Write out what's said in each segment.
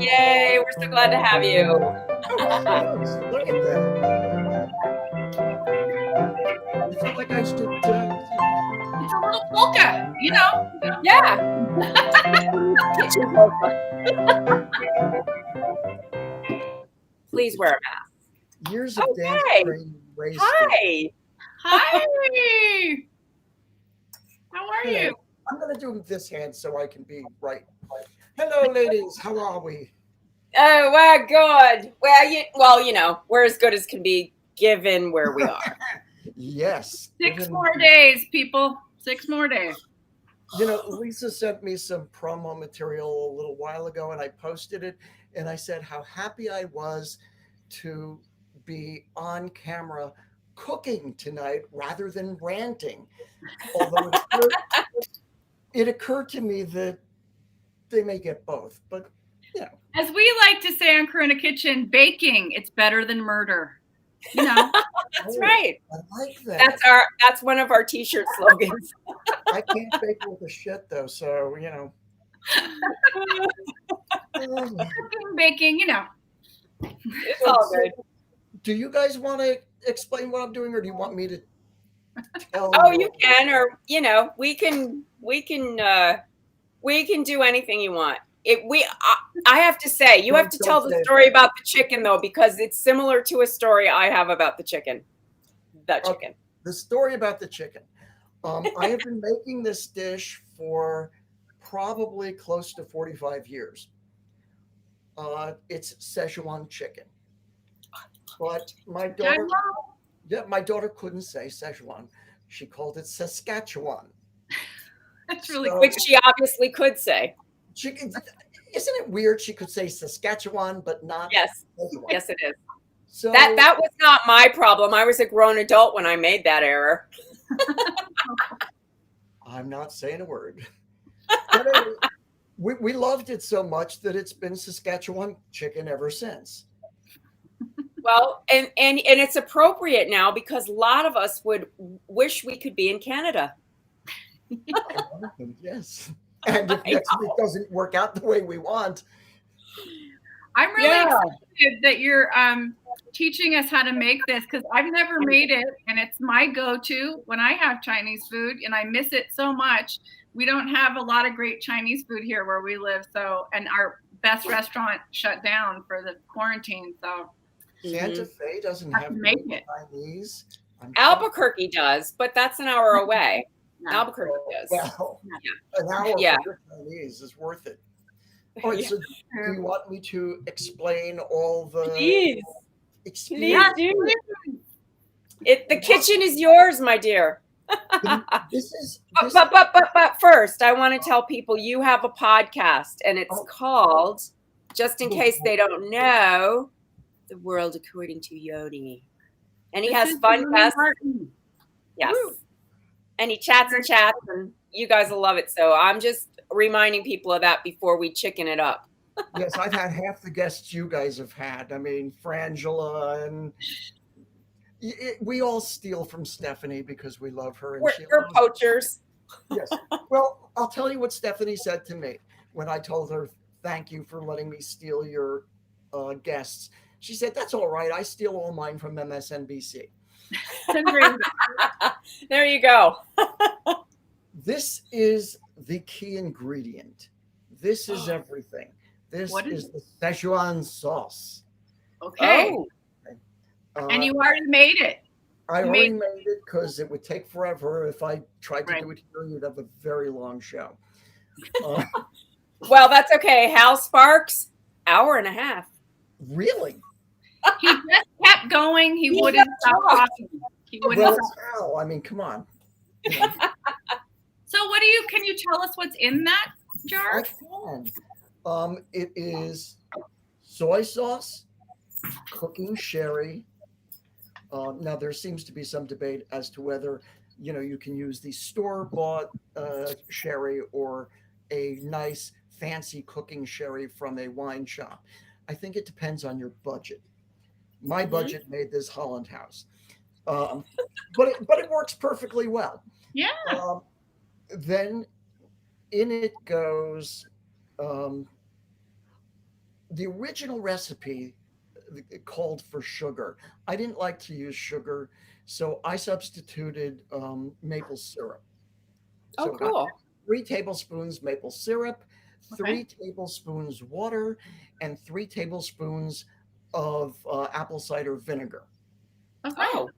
Yay, we're so glad to have you. Oh, look at that. I feel like I should. It's a little polka, you know. Yeah. Kitchen polka. Please wear a mask. Years of dance training raised. Hi. Hi. How are you? I'm going to do this hand so I can be right. Hello, ladies. How are we? Oh, well, good. Well, you know, we're as good as can be given where we are. Yes. 6 more days, people. 6 more days. You know, Lisa sent me some promo material a little while ago, and I posted it, and I said how happy I was to be on camera cooking tonight rather than ranting. Although it occurred to me that they may get both, but yeah. As we like to say on Corona Kitchen, baking, it's better than murder. You know. That's right. I like that. That's one of our t-shirt slogans. I can't bake with a shit though, so you know. Baking, you know. It's all good. Do you guys want to explain what I'm doing, or do you want me to tell? Oh, you can, or you know, we can do anything you want. I have to say, you have to tell the story about the chicken though, because it's similar to a story I have about the chicken. Okay. The story about the chicken. I have been making this dish for probably close to 45 years. It's Szechuan chicken. But my daughter couldn't say Szechuan. She called it Saskatchewan. That's really cool. Which she obviously could say. Isn't it weird she could say Saskatchewan but not Szechuan? Yes, it is. So that was not my problem. I was a grown adult when I made that error. I'm not saying a word. But anyway, we loved it so much that it's been Saskatchewan chicken ever since. Well, and it's appropriate now because a lot of us would wish we could be in Canada. Yes. And if next week doesn't work out the way we want. I'm really excited that you're teaching us how to make this because I've never made it, and it's my go-to when I have Chinese food, and I miss it so much. We don't have a lot of great Chinese food here where we live, and our best restaurant shut down for the quarantine. So Santa Fe doesn't have Chinese. Albuquerque does, but that's an hour away. Albuquerque does. Well, an hour for Chinese is worth it. All right, so do you want me to explain all the? Please do. The kitchen is yours, my dear. But first, I want to tell people you have a podcast, and it's called, just in case they don't know, The World According to Yoni. And he has fun guests. Yes. Woo. And he chats, and you guys will love it. So I'm just reminding people of that before we chicken it up. Yes, I've had half the guests you guys have had. I mean, Frangela, and we all steal from Stephanie because we love her. And we're poachers. Yes. Well, I'll tell you what Stephanie said to me when I told her, thank you for letting me steal your guests. She said, that's all right. I steal all mine from MSNBC. There you go. This is the key ingredient. This is everything. This is the Szechuan sauce. Okay. And you already made it. I already made it because it would take forever. If I tried to do it here, you'd have a very long show. Well, that's okay. Hal Sparks, hour and a half. Really? He just kept going. He wouldn't stop talking. He wouldn't stop. I mean, come on. You know. So can you tell us what's in that jar? I can. It is soy sauce, cooking sherry. Now there seems to be some debate as to whether, you can use the store-bought sherry or a nice fancy cooking sherry from a wine shop. I think it depends on your budget. My budget made this Holland House, but it works perfectly well. Yeah. Then in it goes the original recipe called for sugar. I didn't like to use sugar, so I substituted maple syrup. Oh, So about cool. 3 tablespoons maple syrup, Okay. 3 tablespoons water, and 3 tablespoons of apple cider vinegar. Okay. Oh,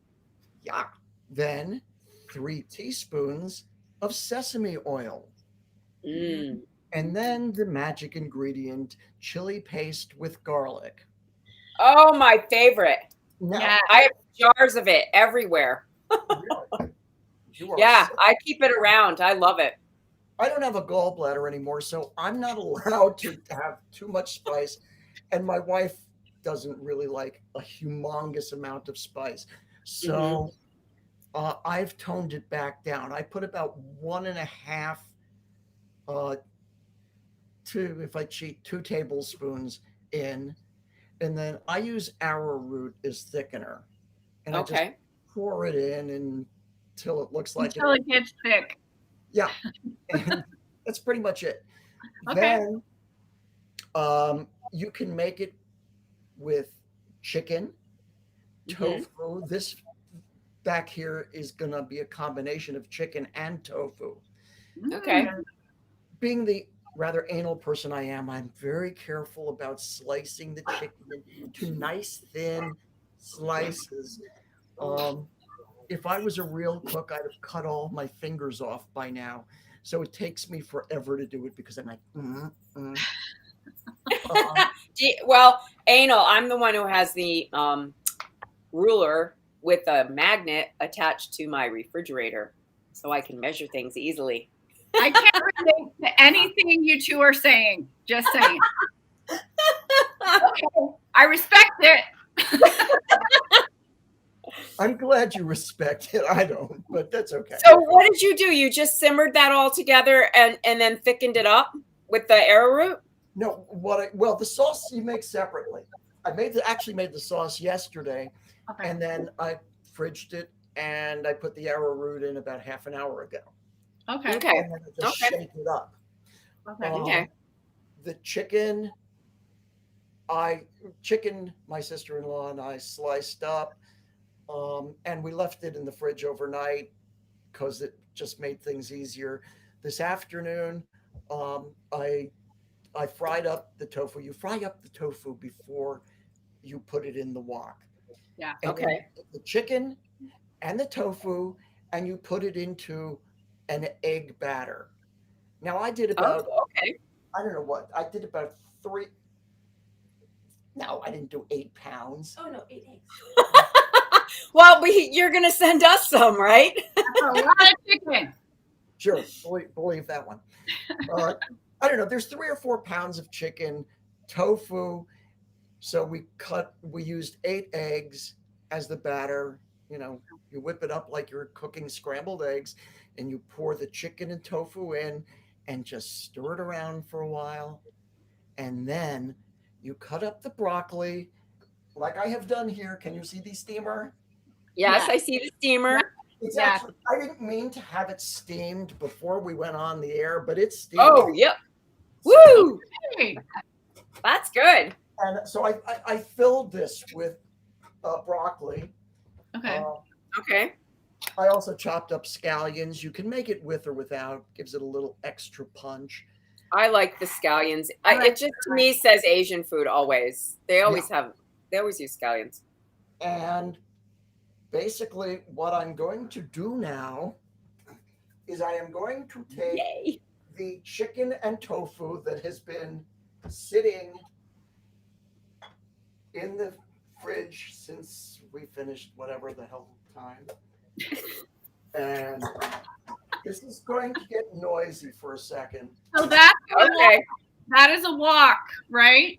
Yeah. Then 3 teaspoons of sesame oil. mm. And then the magic ingredient, chili paste with garlic. Oh, my favorite. Now, Yeah. I have jars of it everywhere. really, you are Yeah, sick. I keep it around. I love it. I don't have a gallbladder anymore, so I'm not allowed to have too much spice. And my wife doesn't really like a humongous amount of spice. Hmm. So I've toned it back down. I put about 1.5 uh, if I cheat, 2 tablespoons in. And then I use arrowroot as thickener. And I just Okay. pour it in until it looks like Until it gets thick. yeah. And that's pretty much it. Okay. Then you can make it with chicken, Hmm. tofu. This back here is going to be a combination of chicken and tofu. Okay. Being the rather anal person I am, I'm very careful about slicing the chicken into nice thin slices. Um, if I was a real cook, I'd have cut all my fingers off by now. So it takes me forever to do it because I'm like, Um, Well, anal, I'm the one who has the ruler with a magnet attached to my refrigerator so I can measure things easily. I can't relate to anything you two are saying. Just saying. Okay. I respect it. I'm glad you respect it. I don't, but that's okay. So what did you do? You just simmered that all together and then thickened it up with the arrowroot? No, well, the sauce you make separately. Actually made the sauce yesterday, Okay. and then I fridged it and I put the arrowroot in about half an hour ago. Okay. Okay. And then I just Okay. shake it up. Okay. Okay. The chicken, my sister-in-law and I sliced up, and we left it in the fridge overnight because it just made things easier. This afternoon, I fried up the tofu. You fry up the tofu before you put it in the wok. Yeah. And then you Okay. put the chicken and the tofu, and you put it into an egg batter. Now I did Oh, about, okay. I don't know what, I did about three. No, I didn't do 8 pounds. Oh no, 8 eggs. Well, you're gonna send us some, right? That's a lot of chicken. Sure, believe that one. I don't know. There's 3 or 4 pounds of chicken, tofu. So we used 8 eggs as the batter. You whip it up like you're cooking scrambled eggs, and you pour the chicken and tofu in and just stir it around for a while. And then you cut up the broccoli like I have done here. Can you see the steamer? Yes, Yeah. I see the steamer. It's Yeah. actually, I didn't mean to have it steamed before we went on the air, but it's steamed. Oh, yep. Woo! Hey. That's good. And so I filled this with broccoli. Okay. Okay. I also chopped up scallions. You can make it with or without, gives it a little extra punch. I like the scallions. like It just to me says Asian food always. They always use scallions. And basically, what I'm going to do now is I am going to take Yay. the chicken and tofu that has been sitting in the fridge since we finished whatever the hell time. And this is going to get noisy for a second. So that's Okay. that is a wok, right?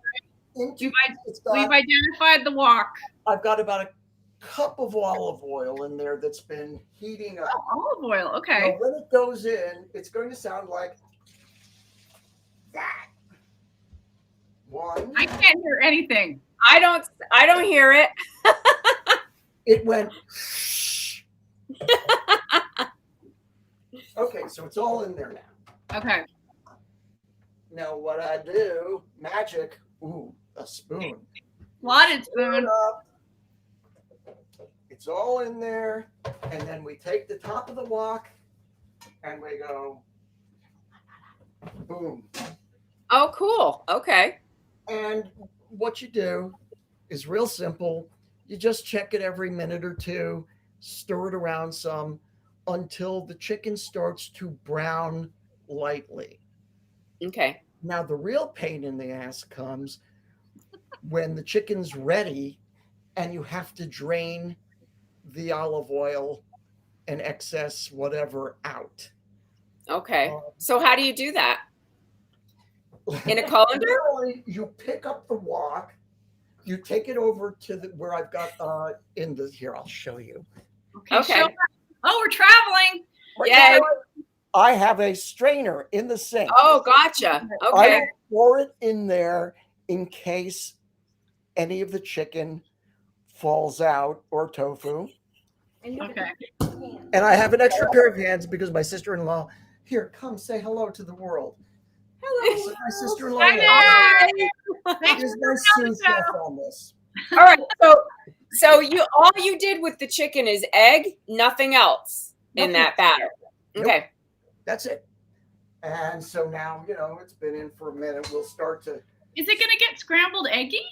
We've We've identified the wok. I've got about a cup of olive oil in there that's been heating up. Olive oil. Okay. Now, when it goes in, it's going to sound like that. One. I can't hear anything. I don't hear it. It went. Okay, so it's all in there now. Okay. Now, what I do, magic. Ooh, a spoon. Slotted Stir it spoon. up. It's all in there. And then we take the top of the wok and we go boom. Oh, cool. Okay. And what you do is real simple. You just check it every minute or two, stir it around some until the chicken starts to brown lightly. Okay. Now, the real pain in the ass comes when the chicken's ready and you have to drain the olive oil and excess whatever out. Okay. So how do you do that? In a colander? Literally, you pick up the wok, you take it over to where I've got in the here. I'll show you. Okay. Oh, we're traveling. Yay. I have a strainer in the sink. Oh, gotcha. Okay. I pour it in there in case any of the chicken falls out or tofu. Okay. And I have an extra pair of hands because my sister-in-law, here, come say hello to the world. Hello. My sister-in-law. Hi. Is my sous chef on this. All right. So all you did with the chicken is egg, nothing else in that batter. Okay. Nope. That's it. And so now, it's been in for a minute. We'll start to. Is it going to get scrambled eggy?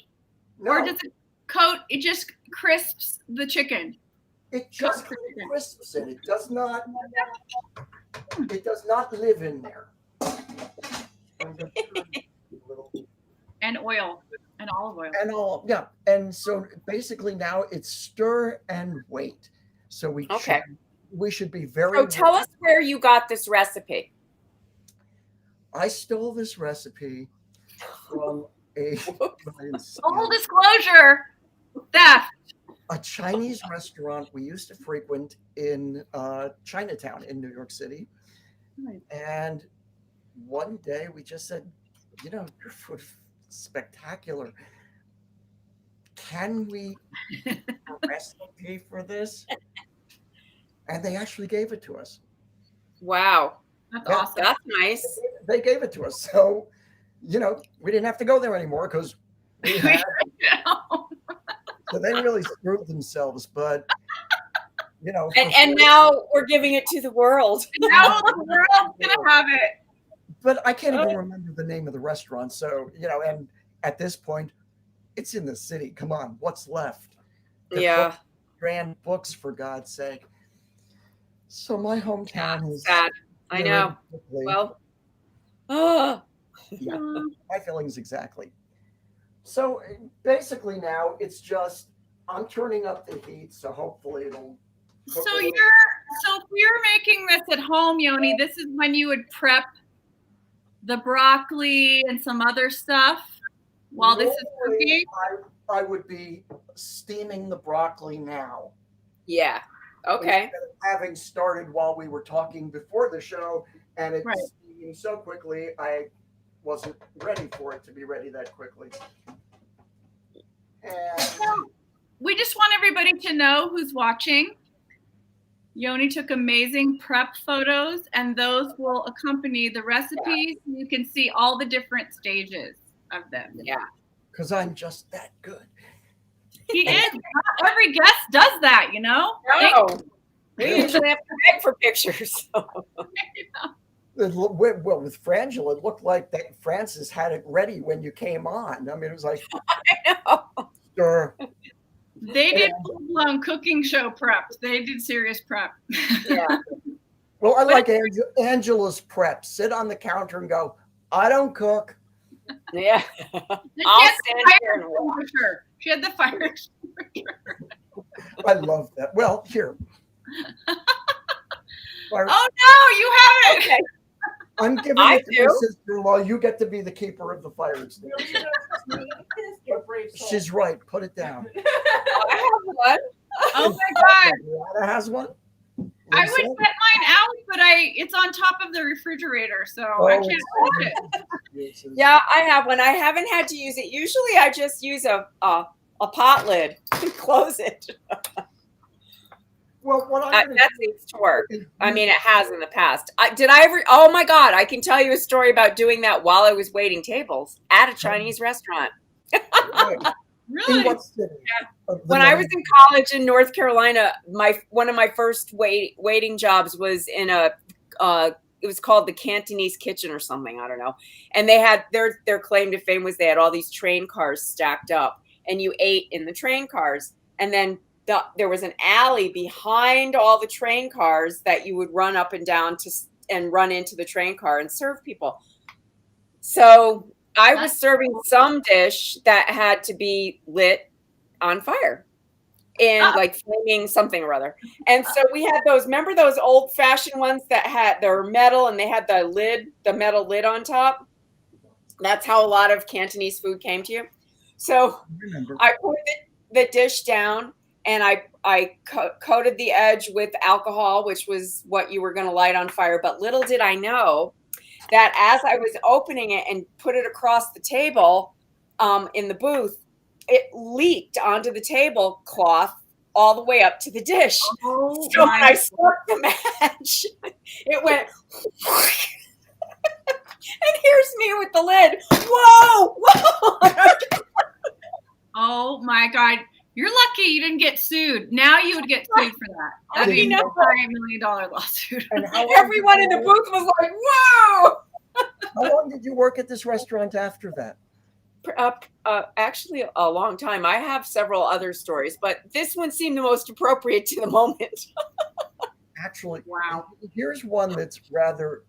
No, Or does it coat? It just crisps the chicken. it just crisps it. It does not. It does not live in there. And oil. And olive oil. And all, yeah. And so basically now it's stir and wait. So we should be very. So tell us where you got this recipe. I stole this recipe from a Full disclosure, theft. a Chinese restaurant we used to frequent in Chinatown in New York City. And one day we just said, your food is spectacular. Can we have a recipe for this? And they actually gave it to us. Wow. That's awesome. That's nice. They gave it to us. So, we didn't have to go there anymore because we had. So they really screwed themselves, but and now we're giving it to the world. Now the world's gonna have it. But I can't even remember the name of the restaurant. So, and at this point, it's in the city. Come on, what's left? Yeah. Grand books, for God's sake. So my hometown is sad. I know. Well, yeah, my feelings exactly. So basically now it's just I'm turning up the heat, so hopefully it'll. So if you're making this at home, Yoni, this is when you would prep the broccoli and some other stuff while this is cooking. I would be steaming the broccoli now. Yeah. Okay. Instead of having started while we were talking before the show, and it's steaming so quickly, I wasn't ready for it to be ready that quickly. And so we just want everybody to know who's watching. Yoni took amazing prep photos, and those will accompany the recipes. Yeah. You can see all the different stages of them. Yeah. Because I'm just that good. He is. Not every guest does that, No. We usually have to beg for pictures. So. Well, with Frangela, it looked like that Francis had it ready when you came on. I mean, it was like, I know. Sure. They did full-blown cooking show prep. They did serious prep. Yeah. Well, I like Angela's prep. Sit on the counter and go, I don't cook. Yeah. I'll stand here and watch. She had the fire extinguisher. I love that. Well, here. Oh, no, you have it. Okay. I'm giving it to my sister-in-law. You get to be the keeper of the fire extinguisher. She's right. Put it down. I have one. Oh my God. Lana has one. I would get mine out, but it's on top of the refrigerator, so I can't use it. Yeah, I have one. I haven't had to use it. Usually I just use a pot lid and close it. Well, that seems to work. I mean, it has in the past. Oh my God, I can tell you a story about doing that while I was waiting tables at a Chinese restaurant. Right. Really? In what city? When I was in college in North Carolina, one of my first waiting jobs was in it was called the Cantonese Kitchen or something, I don't know. And they had their claim to fame was they had all these train cars stacked up, and you ate in the train cars. And then there was an alley behind all the train cars that you would run up and down and run into the train car and serve people. So I was serving some dish that had to be lit on fire and like flaming something or other. And so we had remember those old fashioned ones that had their metal and they had the metal lid on top? That's how a lot of Cantonese food came to you. So I put the dish down and I coated the edge with alcohol, which was what you were going to light on fire. But little did I know that as I was opening it and put it across the table in the booth, it leaked onto the tablecloth all the way up to the dish. Oh, so when I struck the match, it went, and here's me with the lid. Whoa, whoa. Oh my God. You're lucky you didn't get sued. Now you would get sued for that. That'd be a $5 million lawsuit. And everyone in the booth was like, whoa. How long did you work at this restaurant after that? Actually, a long time. I have several other stories, but this one seemed the most appropriate to the moment. Actually, wow. Here's one that's rather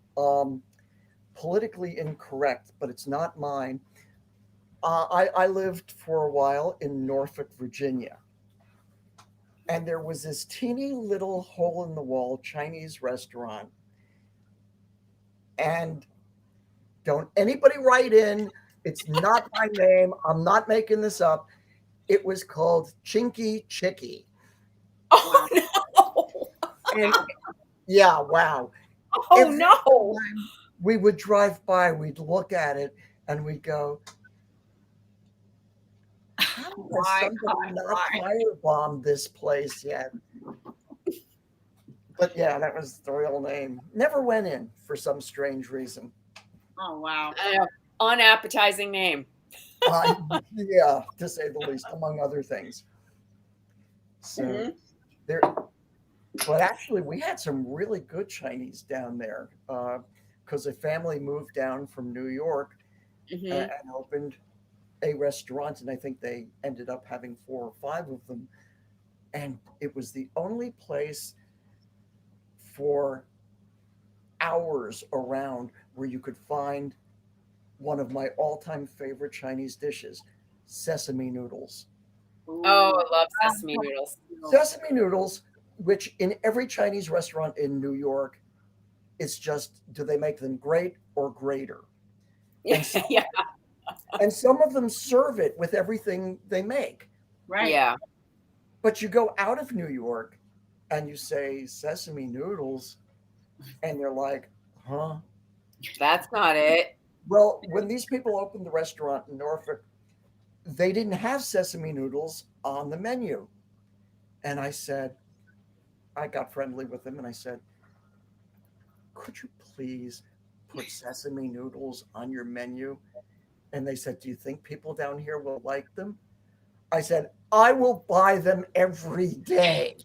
politically incorrect, but it's not mine. I lived for a while in Norfolk, Virginia, and there was this teeny little hole-in-the-wall Chinese restaurant. And don't anybody write in. It's not my name. I'm not making this up. It was called Chinky Chicky. Oh, no. And, yeah, wow. Oh, every no. time we would drive by, we'd look at it, and we'd go, how has somebody not firebombed this place yet? But yeah, that was the real name. Never went in for some strange reason. Oh, wow. Unappetizing name. Yeah, to say the least, among other things. So there, but actually, we had some really good Chinese down there because a family moved down from New York and opened a restaurant, and I think they ended up having 4 or 5 of them. And it was the only place for hours around where you could find one of my all-time favorite Chinese dishes, sesame noodles. Oh, I love sesame noodles. Sesame noodles, which in every Chinese restaurant in New York, it's just, do they make them great or greater? And and some of them serve it with everything they make. Right. Yeah. But you go out of New York and you say sesame noodles, and they're like, huh? That's not it. Well, when these people opened the restaurant in Norfolk, they didn't have sesame noodles on the menu. And I got friendly with them and I said, could you please put sesame noodles on your menu? And they said, do you think people down here will like them? I said, I will buy them every day.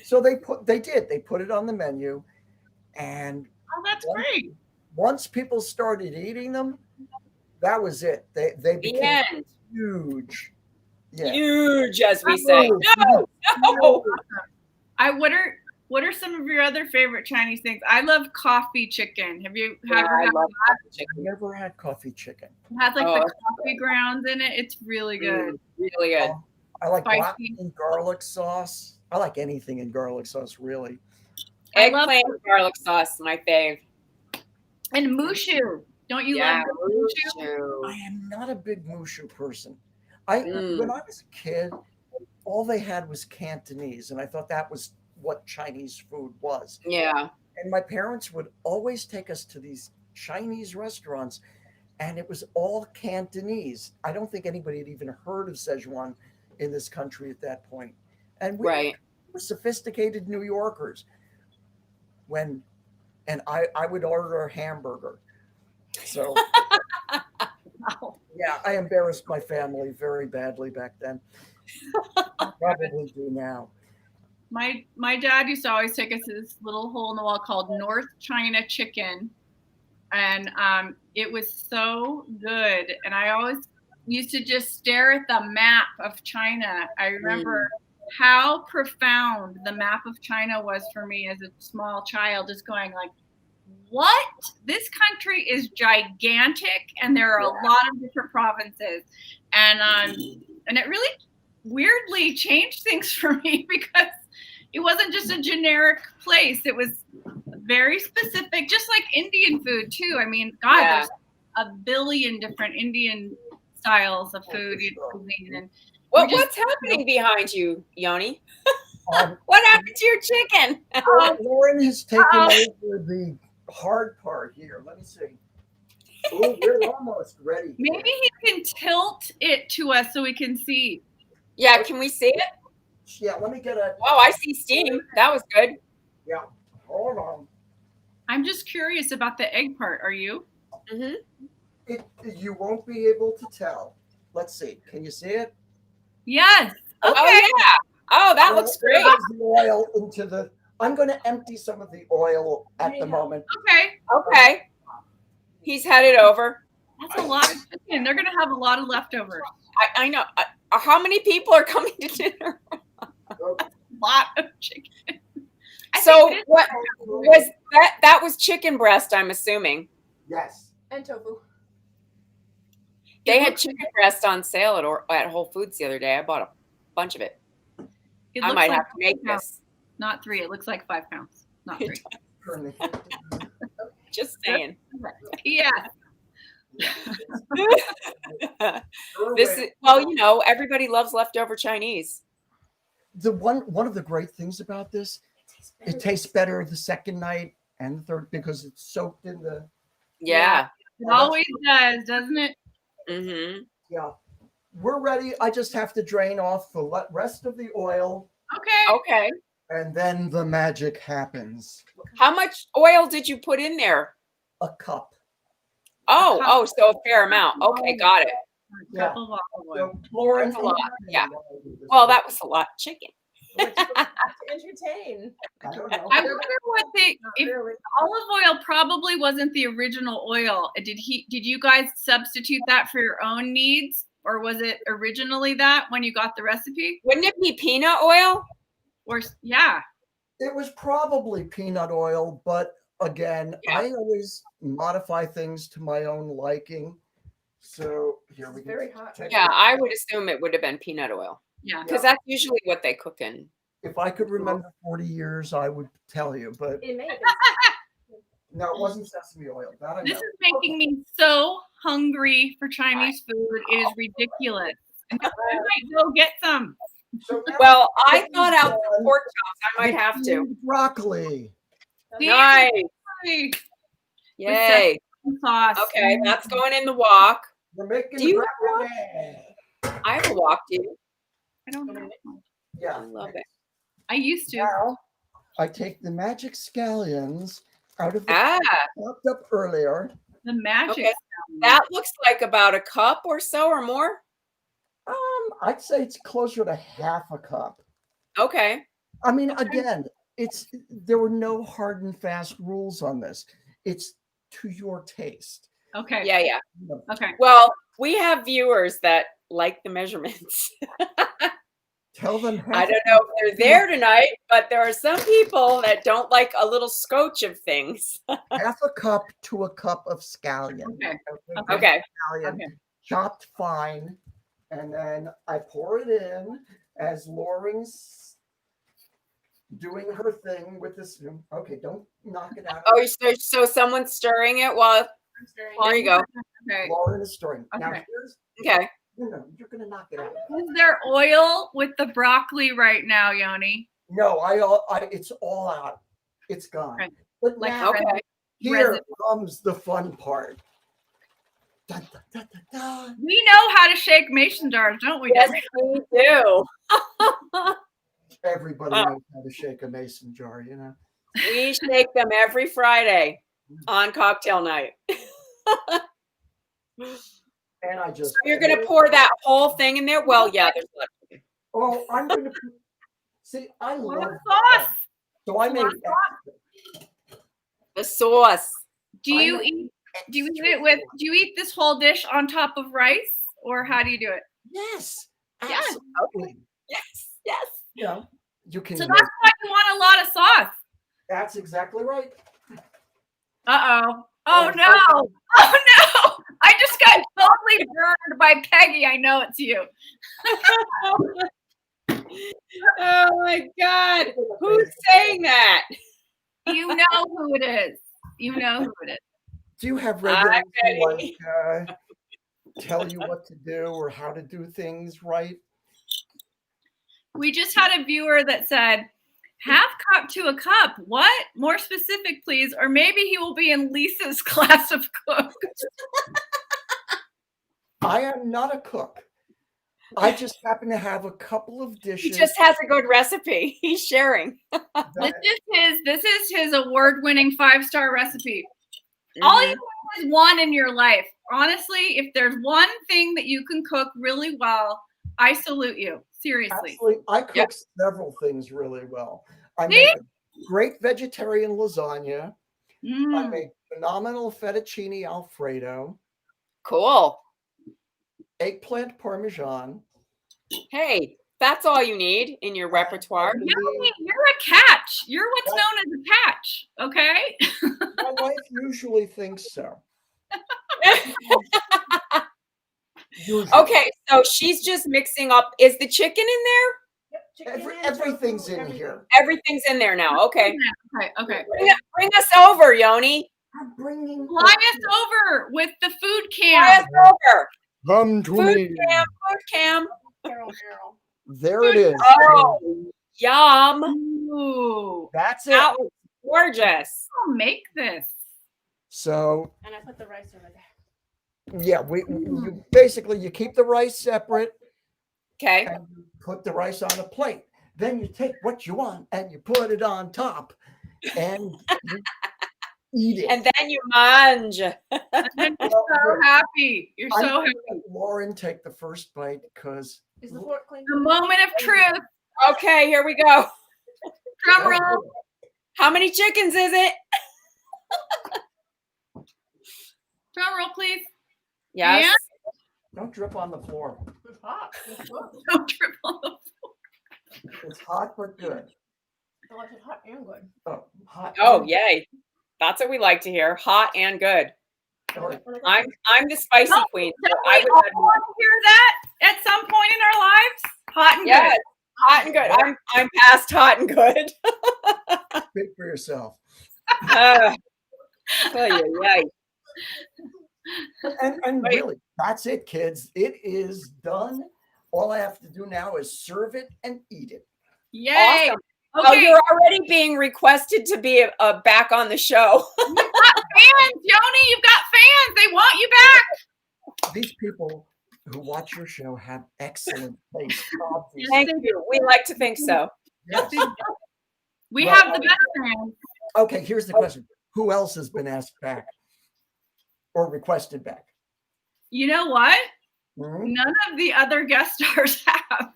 So they did. They put it on the menu. And that's great. Once people started eating them, that was it. They became huge. Yeah. Huge, as we say. No. What are some of your other favorite Chinese things? I love coffee chicken. Have you ever had coffee chicken? I've never had coffee chicken. It has like the coffee grounds in it. It's really good. Really good. I like black and garlic sauce. I like anything in garlic sauce, really. Eggplant garlic sauce, my fave. And mushu. Don't you love mushu? I am not a big mushu person. When I was a kid, all they had was Cantonese, and I thought that was what Chinese food was. Yeah. And my parents would always take us to these Chinese restaurants, and it was all Cantonese. I don't think anybody had even heard of Szechuan in this country at that point. And we were sophisticated New Yorkers. And I would order a hamburger. So Yeah, I embarrassed my family very badly back then. Probably do now. My dad used to always take us to this little hole in the wall called North China Chicken, and it was so good. And I always used to just stare at the map of China. I remember how profound the map of China was for me as a small child, just going like, what? This country is gigantic, and there are a lot of different provinces, and it really weirdly changed things for me because it wasn't just a generic place. It was very specific, just like Indian food too. I mean, God, there's a billion different Indian styles of food. And what's happening behind you, Yoni? What happened to your chicken? Lauren has taken over the hard part here. Let me see. Oh, we're almost ready. Maybe he can tilt it to us so we can see. Yeah, can we see it? Yeah, let me get a. Oh, I see steam. That was good. Yeah, hold on. I'm just curious about the egg part. Are you? Mm-hmm. You won't be able to tell. Let's see. Can you see it? Yes. Okay. Oh, yeah. Oh, that looks great. The oil into the. I'm going to empty some of the oil at the moment. Okay. Okay. He's headed over. That's a lot of chicken. They're going to have a lot of leftovers. I know. How many people are coming to dinner? A lot of chicken. So what was that? That was chicken breast, I'm assuming. Yes. And tofu. They had chicken breast on sale at Whole Foods the other day. I bought a bunch of it. I might have to make this. Not 3. It looks like 5 pounds. Not 3. Just saying. Yeah. This is, well, you know, everybody loves leftover Chinese. The one of the great things about this, it tastes better the second night and the third because it's soaked in the. Yeah. It always does, doesn't it? Mm-hmm. Yeah. We're ready. I just have to drain off the rest of the oil. Okay. Okay. And then the magic happens. How much oil did you put in there? A cup. Oh, so a fair amount. Okay, got it. A cup of olive oil. So, Lauren, That's a lot. Yeah. Well, that was a lot of chicken. To entertain. I don't know. I wonder what olive oil probably wasn't the original oil. Did you guys substitute that for your own needs, or was it originally that when you got the recipe? Wouldn't it be peanut oil? Or yeah. It was probably peanut oil, but again, I always modify things to my own liking. So here we go. Very hot. Yeah, I would assume it would have been peanut oil. Yeah. Because that's usually what they cook in. If I could remember 40 years, I would tell you, but It may have no, it wasn't sesame oil. That I This know. is making me so hungry for Chinese food. It is ridiculous. I might go get some. So now Well, I thought out the pork chops. I might have to. broccoli. Nice. Yay. Yay. Sauce. Okay, that's going in the wok. We're making Do you the have I have a wok, do you? I don't know. Yeah. I love it. I used to. Now I take the magic scallions out of the Ah, chopped up earlier. The magic. okay. That looks like about a cup or so or more. I'd say it's closer to half a cup. Okay. I mean, again, there were no hard and fast rules on this. It's to your taste. Okay. Yeah, yeah. Okay. Well, we have viewers that like the measurements. Tell them. I don't know if they're there tonight, but there are some people that don't like a little scotch of things. Half a cup to a cup of scallion. Okay. Okay. Scallion, Okay. chopped fine, and then I pour it in as Lauren's doing her thing with this. Okay, don't knock it out. Oh, so someone's stirring it while. I'm stirring. There you go. Okay. Lauren is stirring. Now Okay. here's Okay. no, you're gonna knock it out. Is there oil with the broccoli right now, Yoni? No, it's all out. It's gone. Okay. But Like now Okay. here residue. comes the fun part. Dun, dun, dun, dun, dun. We know how to shake mason jars, don't we? Yes, Debbie? we do. Everybody knows how to shake a mason jar, you know. We shake them every Friday on cocktail night. And I just. So you're going to pour that whole thing in there? Well, yeah, there's left. Oh, I'm going to see. I love sauce. So I made The sauce. Do you eat this whole dish on top of rice, or how do you do it? Yes, Yes. absolutely. Yes. Yeah, you can. So that's why you want a lot of sauce. That's exactly right. Uh-oh. Oh no. Oh no. I just got totally burned by Peggy. I know it's you. Oh my God. Who's saying that? You know who it is. You know who it is. Do you have regulars who like tell you what to do or how to do things right? We just had a viewer that said, half cup to a cup. What? More specific, please. Or maybe he will be in Lisa's class of cook. I am not a cook. I just happen to have a couple of dishes. He just has a good recipe. He's sharing. This is his award-winning 5-star recipe. All you need is one in your life. Honestly, if there's one thing that you can cook really well, I salute you. Seriously. Actually, I cook several things really well. I make a great vegetarian lasagna. I make phenomenal fettuccine Alfredo. Cool. Eggplant parmesan. Hey, that's all you need in your repertoire. Yoni, you're a catch. You're what's known as a catch. Okay. My wife usually thinks so. Okay, so she's just mixing up. Is the chicken in there? Yep, everything's in here. Everything's in there now. Okay. Okay. Bring us over, Yoni. I'm bringing. Fly us over with the food cam. Fly us over. Come to me. Food cam. There it is. Oh, yum. Ooh. That's it. That was gorgeous. I'll make this. So. And I put the rice over there. Yeah, you basically you keep the rice separate. Okay. And you put the rice on a plate. Then you take what you want and you put it on top, and you eat it. And then you mange. I'm so happy. You're so happy. Lauren, take the first bite because is the fork clean? The moment of truth. Okay, here we go. Drum roll. How many chickens is it? Drum roll, please. Yes. And? Don't drip on the floor. It's hot. Don't drip on the floor. It's hot but good. Oh, it's hot and good. Oh, hot. Oh, yay. That's what we like to hear. Hot and good. I'm the spicy queen. So I would want to hear that at some point in our lives. Hot and good. Hot and good. I'm past hot and good. Speak for yourself. Yay. And really, that's it, kids. It is done. All I have to do now is serve it and eat it. Yay! Awesome. Okay. Oh, you're already being requested to be back on the show. You've got fans, Yoni. You've got fans. They want you back. These people who watch your show have excellent taste. Thank you. We like to think so. Yes. We have the best fans. Okay, here's the question. Who else has been asked back or requested back? You know what? None of the other guest stars have.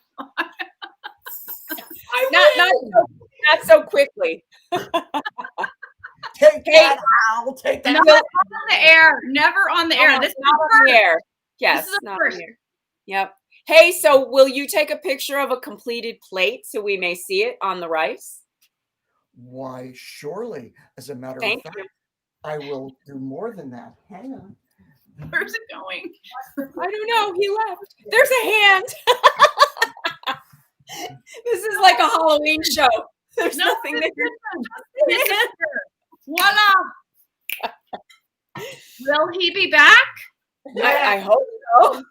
Not so quickly. Take that, Al. Take that. Not on the air. Never on the air. This is not on the air. Yes, this is not on the air. Yep. Hey, so will you take a picture of a completed plate so we may see it on the rice? Why, surely. As a matter of fact, I will do more than that. Hang on. Where's it going? I don't know. He left. There's a hand. This is like a Halloween show. There's nothing there. Voila. Will he be back? I hope so.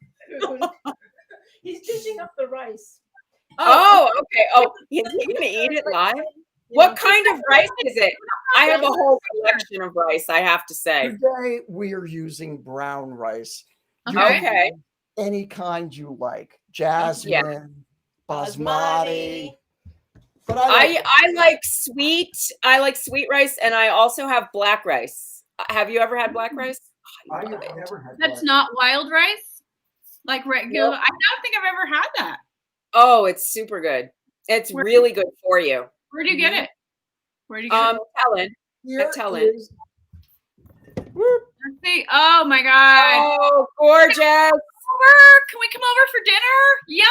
He's dishing up the rice. Oh, okay. Oh, he's going to eat it live? What kind of rice is it? I have a whole collection of rice, I have to say. Today, we are using brown rice. Okay. Any kind you like. Jasmine, basmati. But I like sweet. I like sweet rice, and I also have black rice. Have you ever had black rice? I've never had That's not wild rice? Like regular. I don't think I've ever had that. Oh, it's super good. It's really good for you. Where do you get it? Where do you get it? Helen. Here Helen. is. Let's see. Oh my God. Oh, gorgeous. Can we come over for dinner? Yeah.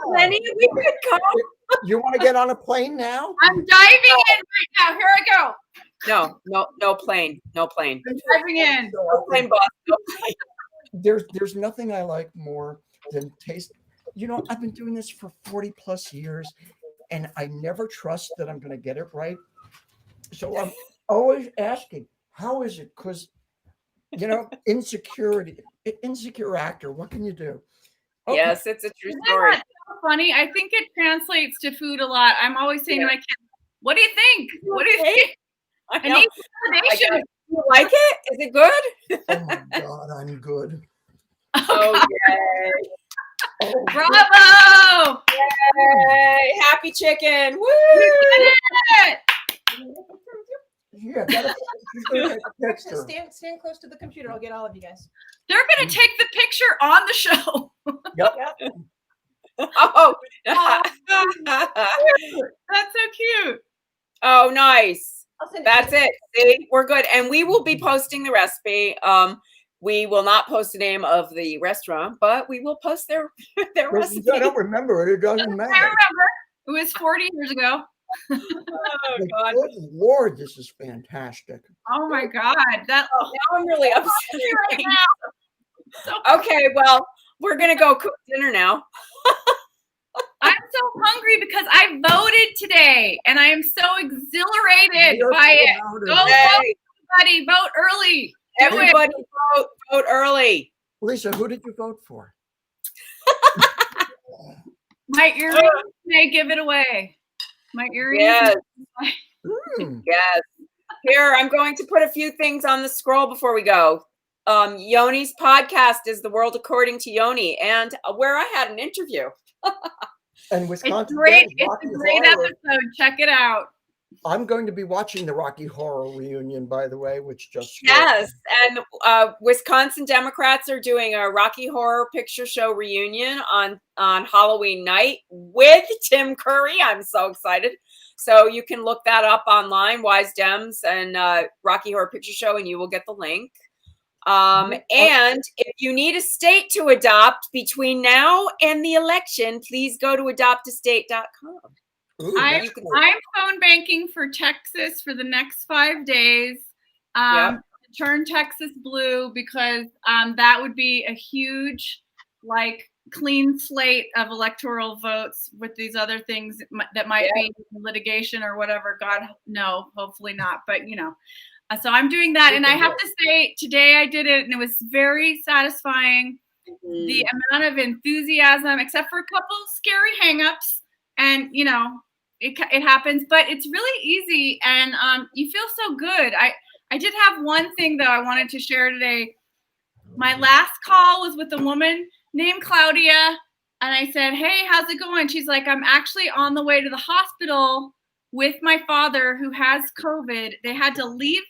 Lenny, we could come. You want to get on a plane now? I'm diving in right now. Here I go. No plane. No plane. I'm diving in. No plane, boss. No plane. There's nothing I like more than taste. You know, I've been doing this for 40 plus years, and I never trust that I'm going to get it right. So I'm always asking, how is it? Because, you know, insecure actor, what can you do? Okay. Yes, it's a true Isn't story. that so funny? I think it translates to food a lot. I'm always saying to my kids, what do you think? What do you think? I I know. need validation. You like it? Is it good? Oh my God, I'm good. Oh, yay. Oh, Bravo! Yay. Happy chicken. Woo! We did it! yeah, she's gonna take a picture. Stand close to the computer. I'll get all of you guys. They're going to take the picture on the show. Yep. Oh. That's so cute. Oh, nice. I'll send it. That's it. See, we're good. And we will be posting the recipe. We will not post the name of the restaurant, but we will post their recipe. I don't remember it. It doesn't I matter. remember. It was 40 years ago. Oh, God. Good Lord, this is fantastic. Oh my God. That Now I'm really upset. right now. So Okay, well, we're going to go cook dinner now. I'm so hungry because I voted today and I am so exhilarated You're by it. proud of Go it. vote, everybody. Vote early. Do it. Everybody vote early. Lisa, who did you vote for? My earrings may give it away. My earrings. Yes. Hmm. Yes. Here, I'm going to put a few things on the scroll before we go. Yoni's podcast is The World According to Yoni, and where I had an interview. And Wisconsin. It's great. yeah, It's Rocky a great Horror. episode. Check it out. I'm going to be watching the Rocky Horror reunion, by the way, which just Yes, and Wisconsin Democrats are doing a Rocky Horror Picture Show reunion on Halloween night with Tim Curry. I'm so excited. So you can look that up online, Wise Dems and Rocky Horror Picture Show, and you will get the link. And if you need a state to adopt between now and the election, please go to adoptastate.com. Ooh, I'm that's cool. phone banking for Texas for the next 5 days. Turn Texas blue because that would be a huge, like, clean slate of electoral votes with these other things that might be litigation or whatever. God, no, hopefully not. But, you know, so I'm doing that. And I have to say, today I did it and it was very satisfying. The amount of enthusiasm, except for a couple scary hangups. And, you know, it happens, but it's really easy and you feel so good. I did have one thing, though, I wanted to share today. My last call was with a woman named Claudia, and I said, hey, how's it going? She's like, I'm actually on the way to the hospital with my father who has COVID. They had to leave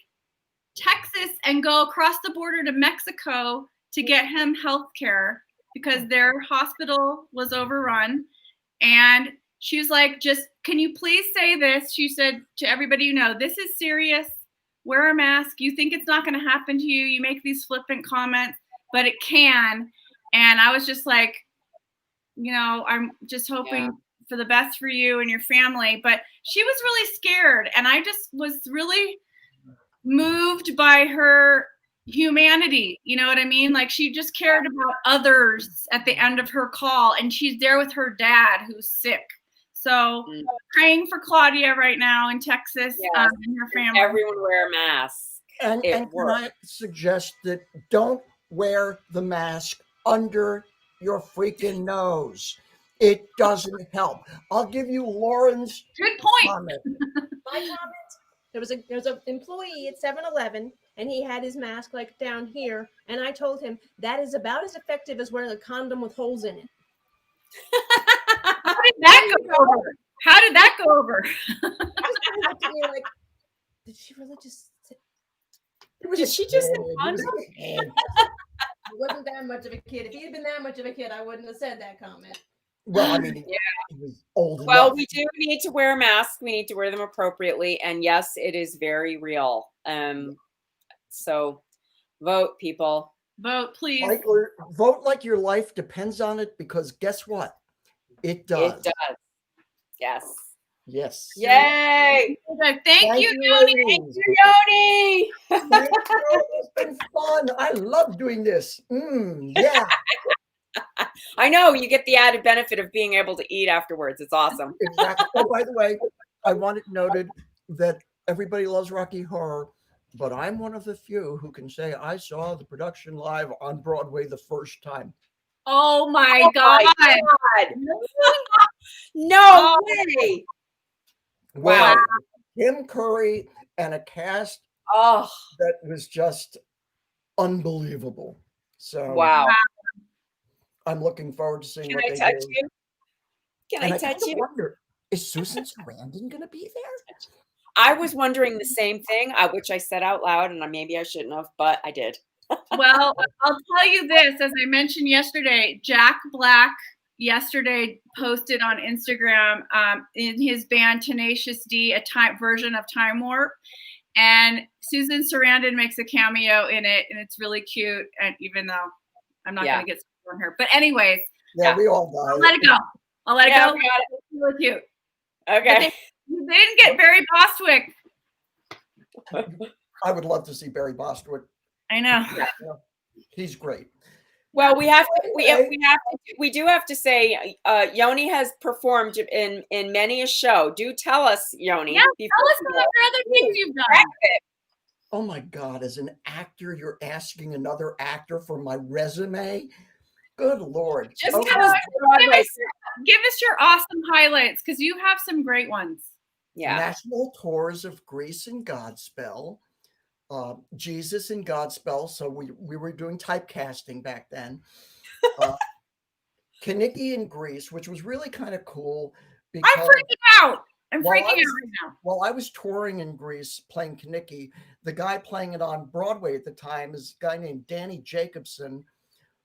Texas and go across the border to Mexico to get him health care because their hospital was overrun. And she was like, can you please say this? She said to everybody, you know, this is serious. Wear a mask. You think it's not going to happen to you. You make these flippant comments, but it can. And I was just like, you know, I'm just hoping for the best for you and your family. But she was really scared. And I just was really moved by her humanity. You know what I mean? Like she just cared about others at the end of her call. And she's there with her dad who's sick. So praying for Claudia right now in Texas and her family. Everyone wear a mask. And can I suggest that don't wear the mask under your freaking nose. It doesn't help. I'll give you Lauren's good point. comment. My comment? There was an employee at 7-Eleven, and he had his mask like down here, and I told him that is about as effective as wearing a condom with holes in it. How did that go over? How did that go over? I was kind of looked at me like, did she really just say? Did she just say condom? It wasn't that that much of a kid. If he had been that much of a kid, I wouldn't have said that comment. Well, I mean, Yeah. he was old enough. Well, we do need to wear masks. We need to wear them appropriately. And yes, it is very real. So vote, people. Vote, please. Vote like your life depends on it, because guess what? It does. It does. Yes. Yes. Yay. Thank you, Yoni. Thank you, Yoni. Thank you. It's been fun. I love doing this. Yeah. I know you get the added benefit of being able to eat afterwards. It's awesome. Exactly. Oh, by the way, I want it noted that everybody loves Rocky Horror, but I'm one of the few who can say I saw the production live on Broadway the first time. Oh my God. No way. Wow. Tim Curry and a cast that was just unbelievable. So wow. I'm looking forward to seeing Can what I they touch do. you? Can I touch you? Wonder, is Susan Sarandon going to be there? I was wondering the same thing, which I said out loud, and maybe I shouldn't have, but I did. Well, I'll tell you this, as I mentioned yesterday, Jack Black yesterday posted on Instagram in his band Tenacious D a version of Time Warp, and Susan Sarandon makes a cameo in it, and it's really cute. And even though I'm not going to get started on her, but anyways, we all die. I'll let it go. I'll let it go. It's really cute. Okay. They didn't get Barry Bostwick. I would love to see Barry Bostwick. I know. He's great. Well, we do have to say, Yoni has performed in many a show. Do tell us, Yoni. Yeah, tell us about other things you've done. Oh my God! As an actor, you're asking another actor for my resume? Good Lord! Just tell us Broadway. Give us your awesome highlights, because you have some great ones. Yeah. National tours of Grease and Godspell. Jesus in Godspell. So we were doing typecasting back then. Kaniki in Grease, which was really kind of cool. I'm freaking out. I'm freaking out right now. While I was touring in Grease playing Kaniki, the guy playing it on Broadway at the time is a guy named Danny Jacobson,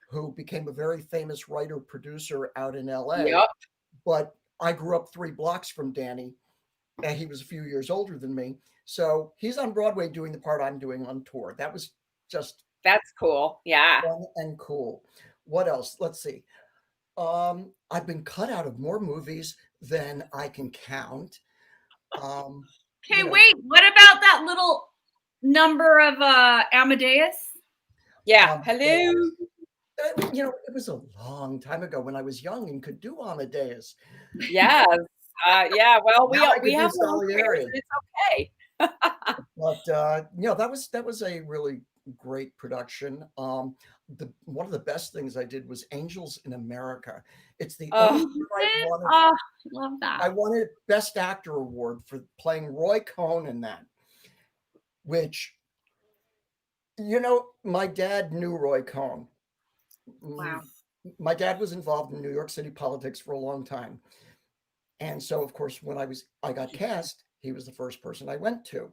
who became a very famous writer-producer out in LA. Yep. But I grew up 3 blocks from Danny, and he was a few years older than me. So he's on Broadway doing the part I'm doing on tour. That was just... That's cool. Yeah. Fun and cool. What else? Let's see. I've been cut out of more movies than I can count. Okay, wait. What about that little number of Amadeus? Yeah. Hello. It was a long time ago when I was young and could do Amadeus. Yes. Yeah. Well, we have Salieri. It's okay. But that was a really great production. One of the best things I did was Angels in America. It's the only I love that. I wanted Best Actor award for playing Roy Cohn in that, which, my dad knew Roy Cohn. Wow. My dad was involved in New York City politics for a long time. And so, of course, when I got cast, he was the first person I went to.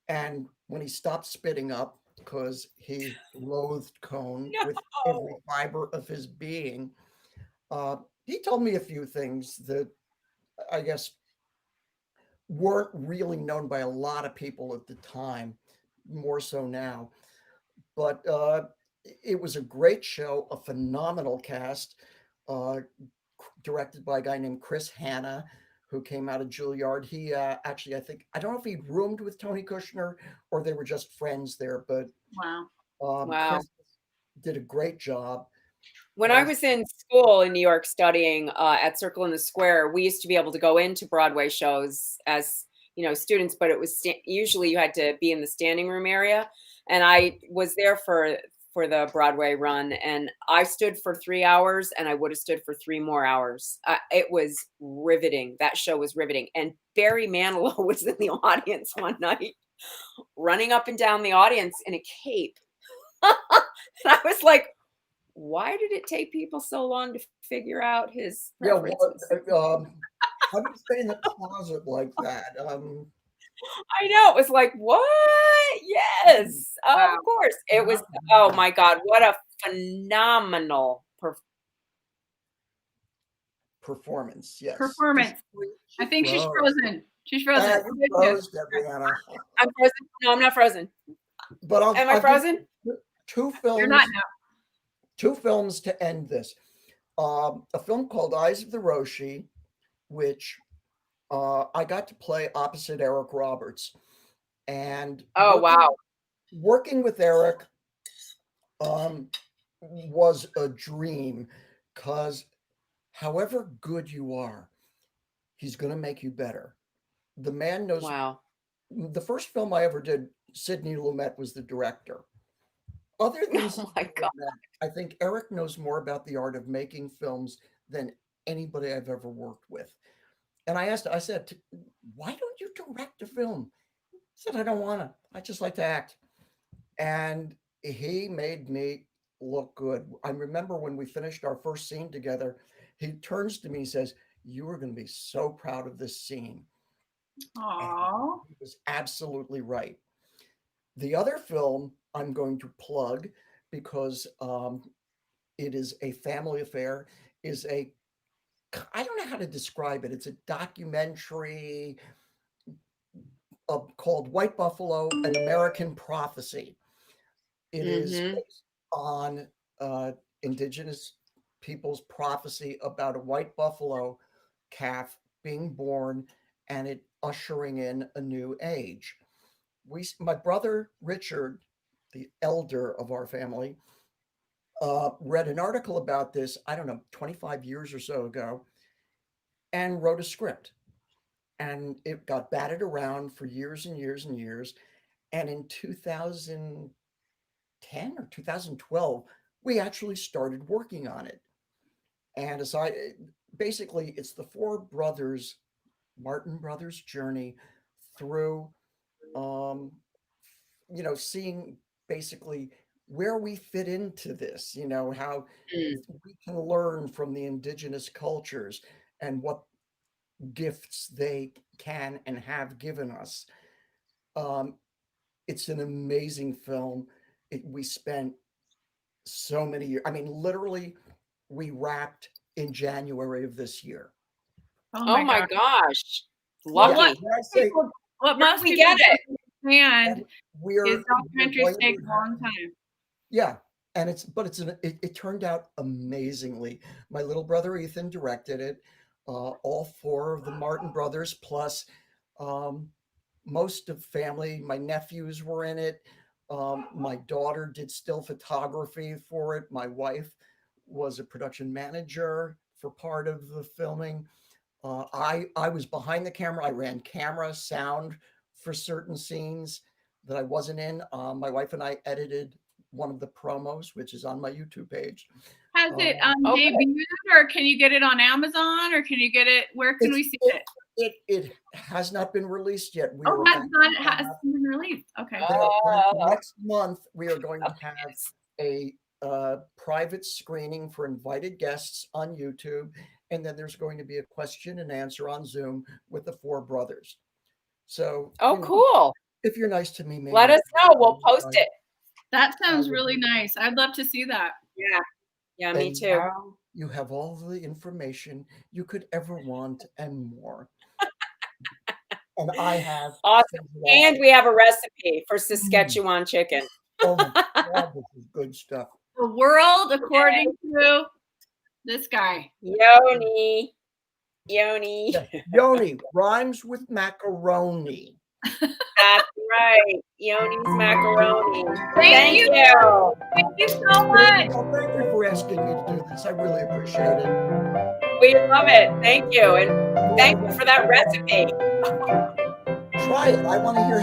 And when he stopped spitting up, because he loathed Cohn with every fiber of his being, he told me a few things that I guess weren't really known by a lot of people at the time, more so now. But it was a great show, a phenomenal cast, directed by a guy named Chris Hanna, who came out of Juilliard. He actually, I don't know if he roomed with Tony Kushner or they were just friends there, but Chris did a great job. When I was in school in New York studying at Circle in the Square, we used to be able to go into Broadway shows as, students, but it was usually you had to be in the standing room area. And I was there for the Broadway run, and I stood for 3 hours, and I would have stood for 3 more hours. It was riveting. That show was riveting. And Barry Manilow was in the audience one night, running up and down the audience in a cape. And I was like, why did it take people so long to figure out his preferences? How do you stay in the closet like that? I know. It was like, what? Yes, of course. It was, oh my God, what a phenomenal performance. Yes. Performance. I think she's frozen. She's frozen. You froze, Debrianna. I'm frozen. No, I'm not frozen. But Am I frozen? Two films. You're not now. 2 films to end this. A film called Eyes of the Roshi, which I got to play opposite Eric Roberts. And working with Eric was a dream, because however good you are, he's going to make you better. The man knows. Wow. The first film I ever did, Sidney Lumet was the director. Other than my God. I think Eric knows more about the art of making films than anybody I've ever worked with. And I said, why don't you direct a film? He said, I don't want to. I just like to act. And he made me look good. I remember when we finished our first scene together, he turns to me and says, you are going to be so proud of this scene. Aww. He was absolutely right. The other film I'm going to plug, because it is a family affair, I don't know how to describe it. It's a documentary called White Buffalo, An American Prophecy. It is based on indigenous people's prophecy about a white buffalo calf being born and it ushering in a new age. My brother Richard, the elder of our family, read an article about this, I don't know, 25 years or so ago, and wrote a script. And it got batted around for years and years and years. And in 2010 or 2012, we actually started working on it. And basically, it's the 4 brothers, Marten brothers' journey through, seeing basically where we fit into this, how we can learn from the indigenous cultures and what gifts they can and have given us. It's an amazing film. We spent so many years. I mean, literally, we wrapped in January of this year. Oh my gosh. Lucky. What most we people get it. understand is documentaries take a long time. Yeah. And it turned out amazingly. My little brother Ethan directed it. All 4 of the Marten brothers, plus most of family. My nephews were in it. My daughter did still photography for it. My wife was a production manager for part of the filming. I was behind the camera. I ran camera, sound for certain scenes that I wasn't in. My wife and I edited one of the promos, which is on my YouTube page. Has it debuted, or can you get it on Amazon, or can you get it? Where can we see it? It has not been released yet. It hasn't been released. Okay. Next month, we are going to have a private screening for invited guests on YouTube. And then there's going to be a question and answer on Zoom with the 4 brothers. So, cool. If you're nice to me, maybe let us know. We'll post it. That sounds really nice. I'd love to see that. Yeah, me too. Now you have all the information you could ever want and more. And I have. Awesome. And we have a recipe for Szechuan chicken. Oh my God, this is good stuff. The world according to this guy. Yoni. Yeah. Yoni rhymes with macaroni. That's right. Yoni's macaroni. Thank you. Thank you so much. Well, thank you for asking me to do this. I really appreciate it. We love it. Thank you. And thank you for that recipe. Try it. I want to hear